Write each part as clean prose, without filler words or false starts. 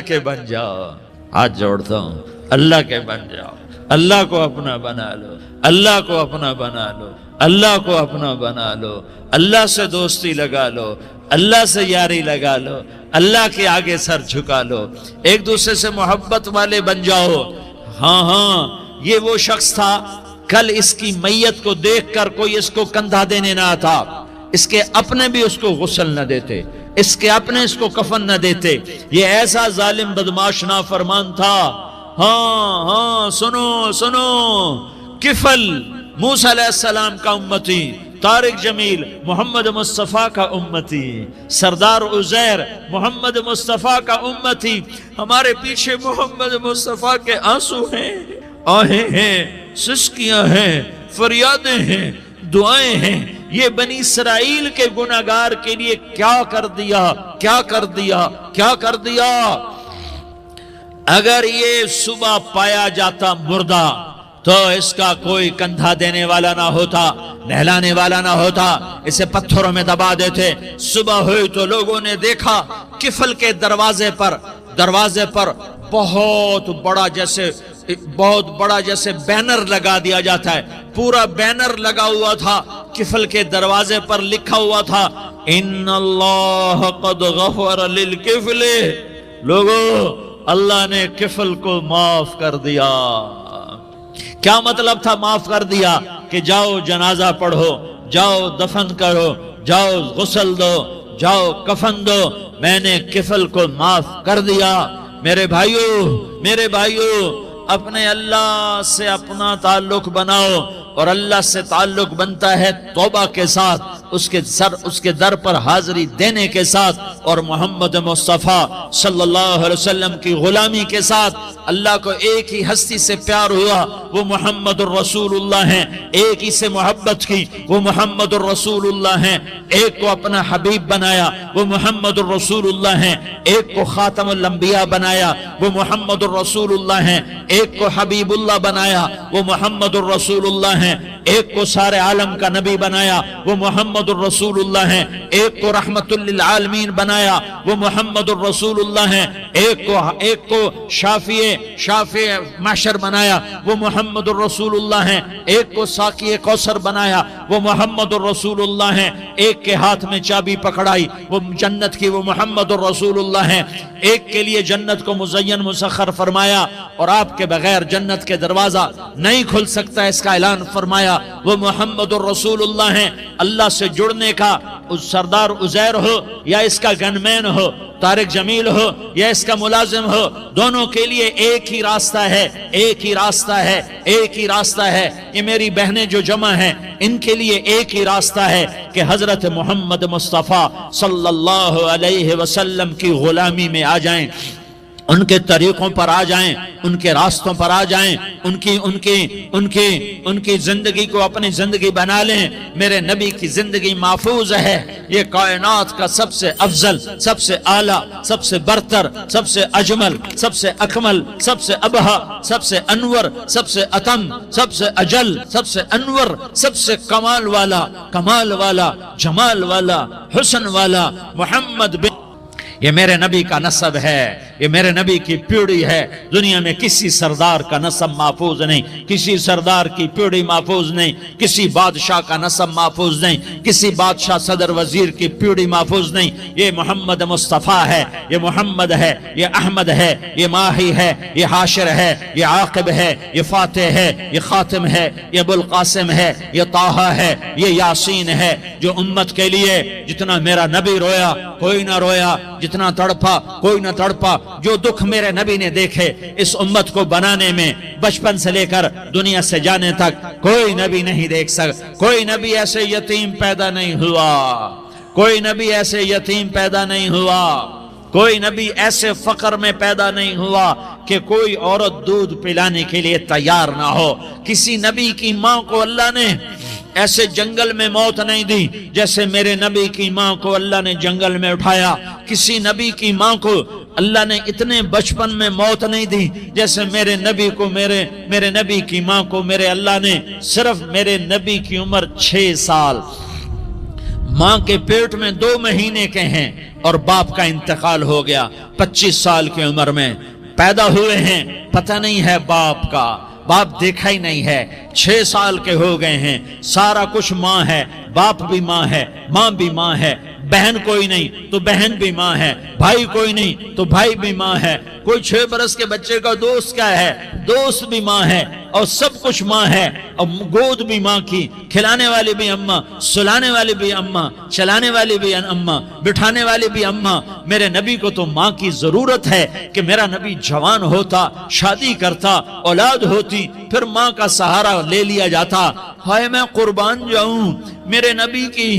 کے بن جاؤ. ہاتھ جوڑتا ہوں, اللہ کے بن جاؤ. اللہ کو اپنا بنا لو, اللہ کو اپنا بنا لو, اللہ کو اپنا بنا لو. اللہ سے دوستی لگا لو, اللہ سے یاری لگا لو, اللہ کے آگے سر جھکا لو. ایک دوسرے سے محبت والے بن جاؤ. ہاں یہ وہ شخص تھا, کل اس کی میت کو دیکھ کر کوئی اس کو کندھا دینے نہ آتا, اس کے اپنے بھی اس کو غسل نہ دیتے, اس کے اپنے اس کو کفن نہ دیتے. یہ ایسا ظالم بدماش نافرمان تھا. ہاں سنو سنو, کفل موسیٰ علیہ السلام کا امتی, طارق جمیل محمد مصطفیٰ کا امتی, سردار عزیر محمد مصطفیٰ کا امتی. ہمارے پیچھے محمد مصطفیٰ کے آنسو ہیں, آہیں ہیں, سسکیاں ہیں, فریادیں ہیں, دعائیں ہیں. یہ بنی اسرائیل کے گناہگار کے لیے کیا کر دیا, کیا کر دیا, کیا کر دیا. اگر یہ صبح پایا جاتا مردہ تو اس کا کوئی کندھا دینے والا نہ ہوتا, نہلانے والا نہ ہوتا, اسے پتھروں میں دبا دیتے. صبح ہوئی تو لوگوں نے دیکھا کفل کے دروازے پر بہت بڑا جیسے بینر لگا دیا جاتا ہے, پورا بینر لگا ہوا تھا. کفل کے دروازے پر لکھا ہوا تھا, ان اللہ قد غفر للکفل. لوگوں, اللہ نے کفل کو معاف کر دیا. کیا مطلب تھا معاف کر دیا؟ کہ جاؤ جنازہ پڑھو, جاؤ دفن کرو, جاؤ غسل دو, جاؤ کفن دو, میں نے کفل کو معاف کر دیا. میرے بھائیو, اپنے اللہ سے اپنا تعلق بناؤ, اور اللہ سے تعلق بنتا ہے توبہ کے ساتھ, اس کے در پر حاضری دینے کے ساتھ, اور محمد مصطفیٰ صلی اللہ علیہ وسلم کی غلامی کے ساتھ. اللہ کو ایک ہی ہستی سے پیار ہوا, وہ محمد الرسول اللہ ہیں. ایک ہی سے محبت کی, وہ محمد الرسول اللہ ہیں. ایک کو اپنا حبیب بنایا, وہ محمد الرسول اللہ ہیں. ایک کو خاتم الانبیاء بنایا, وہ محمد الرسول اللہ ہیں. ایک کو حبیب اللہ بنایا, وہ محمد الرسول اللہ ہیں. ایک کو سارے عالم کا نبی بنایا, وہ محمد الرسول اللہ ہیں. ایک کو رحمت للعالمین بنایا, وہ محمد الرسول اللہ ہیں. ایک کو شافع محشر بنایا, وہ محمد الرسول اللہ ہیں. ایک کو ساقی کوثر بنایا, وہ محمد الرسول اللہ ہیں. ایک کے ہاتھ میں چابی پکڑائی, وہ جنت کی, وہ محمد الرسول اللہ ہیں. ایک کے لیے جنت کو مزین مسخر فرمایا, اور آپ کے بغیر جنت کے دروازہ نہیں کھل سکتا, اس کا اعلان فرمایا, وہ محمد الرسول اللہ ہیں. اللہ سے جڑنے کا سردار عزیر ہو یا اس کا گنمین ہو, طارق جمیل ہو یا اس کا ملازم ہو, دونوں کے لیے ایک ہی راستہ ہے, ایک ہی راستہ ہے, ایک ہی راستہ ہے. یہ میری بہنیں جو جمع ہیں, ان کے لیے ایک ہی راستہ ہے کہ حضرت محمد مصطفیٰ صلی اللہ علیہ وسلم کی غلامی میں آ جائیں, ان کے طریقوں پر آ جائیں, ان کے راستوں پر آ جائیں, ان کی زندگی کو اپنی زندگی بنا لیں. میرے نبی کی زندگی محفوظ ہے. یہ کائنات کا سب سے افضل, سب سے اعلیٰ, سب سے برتر, سب سے اجمل, سب سے اکمل, سب سے ابہا, سب سے انور, سب سے اتم, سب سے اجل, سب سے انور, سب سے کمال والا, جمال والا, حسن والا محمد بن. یہ میرے نبی کا نسب ہے, یہ میرے نبی کی پیڑھی ہے. دنیا میں کسی سردار کا نسب محفوظ نہیں, کسی سردار کی پیڑھی محفوظ نہیں, کسی بادشاہ کا نسب محفوظ نہیں, کسی بادشاہ صدر وزیر کی پیڑھی محفوظ نہیں. یہ محمد مصطفیٰ ہے, یہ محمد ہے, یہ احمد ہے, یہ ماہی ہے, یہ حاشر ہے, یہ عاقب ہے, یہ فاتح ہے, یہ خاتم ہے, یہ ابو القاسم ہے, یہ طٰہٰ ہے, یہ یاسین ہے. جو امت کے لیے جتنا میرا نبی رویا کوئی نہ رویا, جتنا تڑپا کوئی نہ تڑپا, جو دکھ میرے نبی نے دیکھے اس امت کو بنانے میں, بچپن سے لے کر دنیا سے جانے تک کوئی نبی نہیں دیکھ سکتا. کوئی نبی ایسے یتیم پیدا نہیں ہوا, کوئی نبی ایسے یتیم پیدا نہیں ہوا, کوئی نبی ایسے فقر میں پیدا نہیں ہوا کہ کوئی عورت دودھ پلانے کے لیے تیار نہ ہو. کسی نبی کی ماں کو اللہ نے ایسے جنگل میں موت نہیں دی جیسے میرے نبی کی ماں کو اللہ نے جنگل میں اٹھایا. کسی نبی کی ماں کو اللہ نے اتنے بچپن میں موت نہیں دی جیسے میرے نبی کو, میرے نبی کی ماں کو میرے اللہ نے صرف میرے نبی کی عمر 6 سال, ماں کے پیٹ میں 2 مہینے کے ہیں اور باپ کا انتقال ہو گیا 25 سال کی عمر میں پیدا ہوئے ہیں، پتہ نہیں ہے باپ کا، باپ دیکھا ہی نہیں ہے، 6 سال کے ہو گئے ہیں، سارا کچھ ماں ہے، باپ بھی ماں ہے، ماں بھی ماں ہے، بہن کوئی نہیں تو بہن بھی ماں ہے، بھائی کوئی نہیں تو بھائی بھی ماں ہے، کوئی 6 برس کے بچے کا دوست کیا ہے، دوست بھی ماں ہے، اور سب کچھ ماں ہے، اور گود بھی ماں کی، کھلانے والی بھی اماں، سلانے والی بھی اماں، چلانے والی بھی اماں، بٹھانے والی بھی اماں۔ میرے نبی کو تو ماں کی ضرورت ہے کہ میرا نبی جوان ہوتا، شادی کرتا، اولاد ہوتی، پھر ماں کا سہارا لے لیا جاتا۔ ہائے میں قربان جاؤں، میرے نبی کی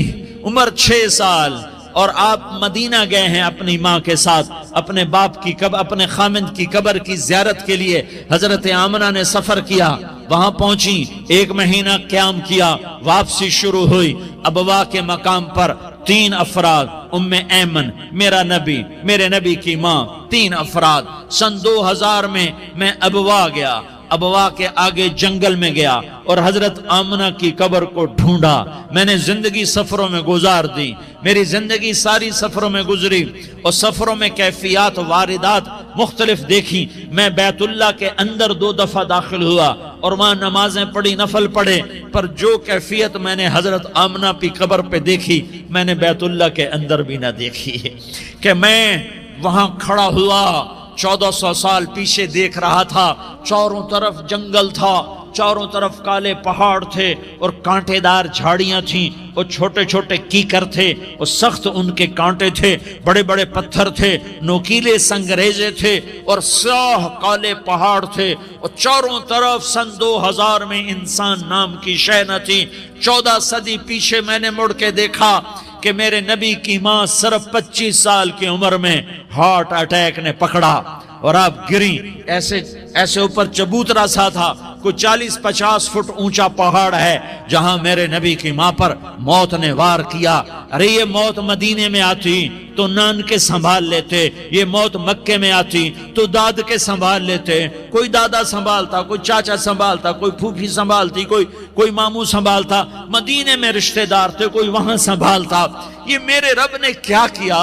عمر 6 سال اور آپ مدینہ گئے ہیں اپنی ماں کے ساتھ، اپنے باپ کی اپنے خامند کی قبر کی زیارت کے لیے حضرت آمنہ نے سفر کیا، وہاں پہنچی، 1 مہینہ قیام کیا، واپسی شروع ہوئی۔ ابوا کے مقام پر 3 افراد، ام ایمن، میرا نبی، میرے نبی کی ماں، 3 افراد۔ سن 2000 میں ابوا گیا، ابوا کے آگے جنگل میں گیا اور حضرت آمنہ کی قبر کو ڈھونڈا۔ میں نے زندگی سفروں میں گزار دی، میری زندگی ساری سفروں میں گزری، اور سفروں میں کیفیات واردات مختلف دیکھی۔ میں بیت اللہ کے اندر 2 دفعہ داخل ہوا اور وہاں نمازیں پڑھی، نفل پڑھے، پر جو کیفیت میں نے حضرت آمنہ کی قبر پہ دیکھی میں نے بیت اللہ کے اندر بھی نہ دیکھی، کہ میں وہاں کھڑا ہوا 1400 سال پیچھے دیکھ رہا تھا، چاروں طرف جنگل تھا، چاروں طرف کالے پہاڑ تھے اور کانٹے دار جھاڑیاں تھیں، اور چھوٹے چھوٹے کیکر تھے، اور سخت ان کے کانٹے تھے، بڑے بڑے پتھر تھے، نوکیلے سنگریزے تھے، اور سیاہ کالے پہاڑ تھے، اور چاروں طرف سن 2000 میں انسان نام کی شے نہ تھی۔ 14 صدی پیچھے میں نے مڑ کے دیکھا کہ میرے نبی کی ماں صرف 25 سال کی عمر میں ہارٹ اٹیک نے پکڑا اور آپ گری، ایسے اوپر چبوترا سا تھا، کوئی 40-50 فٹ اونچا پہاڑ ہے جہاں میرے نبی کی ماں پر موت نے وار کیا۔ ارے یہ موت مدینے میں آتی تو نان کے سنبھال لیتے، یہ موت مکے میں آتی تو داد کے سنبھال لیتے، کوئی دادا سنبھالتا، کوئی چاچا سنبھالتا، کوئی پھوپھی سنبھالتی، کوئی ماموں سنبھالتا، مدینے میں رشتہ دار تھے، کوئی وہاں سنبھالتا۔ یہ میرے رب نے کیا کیا؟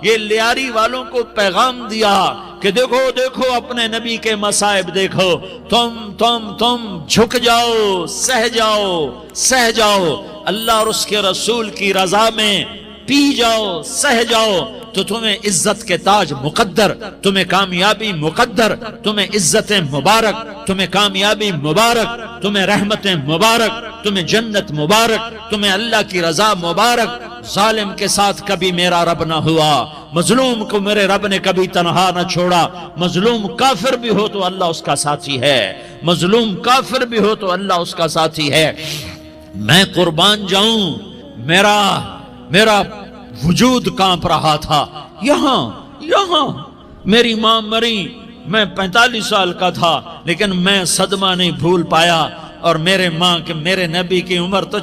یہ لیاری والوں کو پیغام دیا کہ دیکھو دیکھو اپنے نبی کے مصائب دیکھو، تم جھک جاؤ، سہ جاؤ، اللہ اور اس کے رسول کی رضا میں پی جاؤ، سہ جاؤ، تو تمہیں عزت کے تاج مقدر، تمہیں کامیابی مقدر، تمہیں عزت مبارک، تمہیں کامیابی مبارک، تمہیں رحمت مبارک، تمہیں جنت مبارک، تمہیں اللہ کی رضا مبارک۔ ظالم کے ساتھ کبھی میرا رب نہ ہوا، مظلوم کو میرے رب نے کبھی تنہا نہ چھوڑا۔ مظلوم کافر بھی ہو تو اللہ اس کا ساتھی ہے، مظلوم کافر بھی ہو تو اللہ اس کا ساتھی ہے۔ میں قربان جاؤں، میرا وجود کانپ رہا تھا۔ یہاں میری ماں مری، میں 45 سال کا تھا، لیکن میں صدمہ نہیں بھول پایا، اور میرے نبی کی عمر تو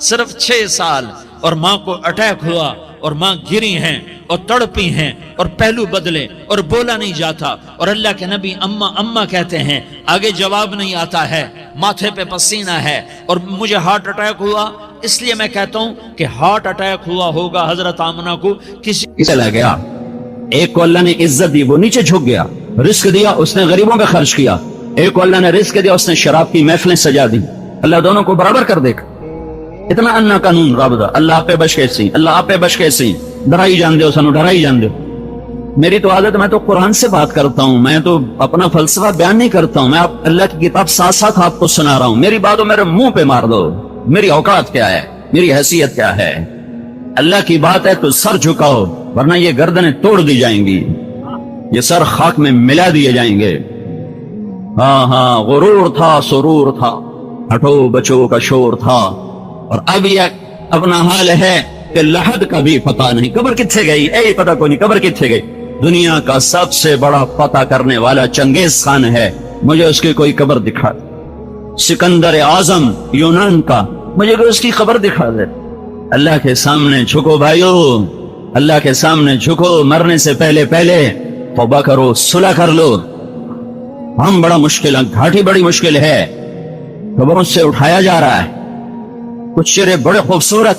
صرف 6 سال، اور ماں کو اٹیک ہوا، اور ماں گری ہیں اور تڑپی ہیں اور پہلو بدلے اور بولا نہیں جاتا، اور اللہ کے نبی اماں کہتے ہیں، آگے جواب نہیں آتا ہے، ماتھے پہ پسینہ ہے، اور مجھے ہارٹ اٹیک ہوا۔ اس لیے میں کہتا ہوں کہ ہارٹ اٹیک ہوا ہوگا حضرت آمنہ کو کسی چلا گیا، ایک کو اللہ نے عزت دی، وہ نیچے جھک گیا، رزق دیا، اس نے غریبوں پہ خرچ کیا، ایک کو اللہ نے رزق دیا، اس نے شراب کی محفلیں سجا دی۔ اللہ دونوں کو برابر کر دے گا۔ اتنا انا قانون رابطہ، اللہ آپ پہ بچ کیسی، اللہ آپ پہ بچ کیسی، ڈرائی جان دے، سنو ڈرائی جان دے۔ میری تو عادت، میں تو قرآن سے بات کرتا ہوں، میں تو اپنا فلسفہ بیان نہیں کرتا ہوں، میں اللہ کی کتاب ساتھ ساتھ آپ کو سنا رہا ہوں۔ میری باتوں میرے منہ پہ مار دو، میری اوقات کیا ہے، میری حیثیت کیا ہے۔ اللہ کی بات ہے تو سر جھکاؤ، ورنہ یہ گردنیں توڑ دی جائیں گی، یہ سر خاک میں ملا دیے جائیں گے۔ ہاں غرور تھا، سرور تھا، ہٹو بچوں کا شور تھا، اور اب یہ اپنا حال ہے کہ لحد کا بھی پتہ نہیں، قبر کتھے گئی، اے پتہ کوئی نہیں، قبر کتھے گئی۔ دنیا کا سب سے بڑا پتہ کرنے والا چنگیز خان ہے، مجھے اس کی کوئی قبر دکھا دے۔ سکندر اعظم یونان کا، مجھے کوئی اس کی قبر دکھا دے۔ اللہ کے سامنے جھکو بھائیو، اللہ کے سامنے جھکو، مرنے سے پہلے توبہ کرو، صلح کر لو۔ ہم بڑا مشکل ہے، گھاٹی بڑی مشکل ہے، قبروں سے اٹھایا جا رہا ہے، کچھ چہرے بڑے خوبصورت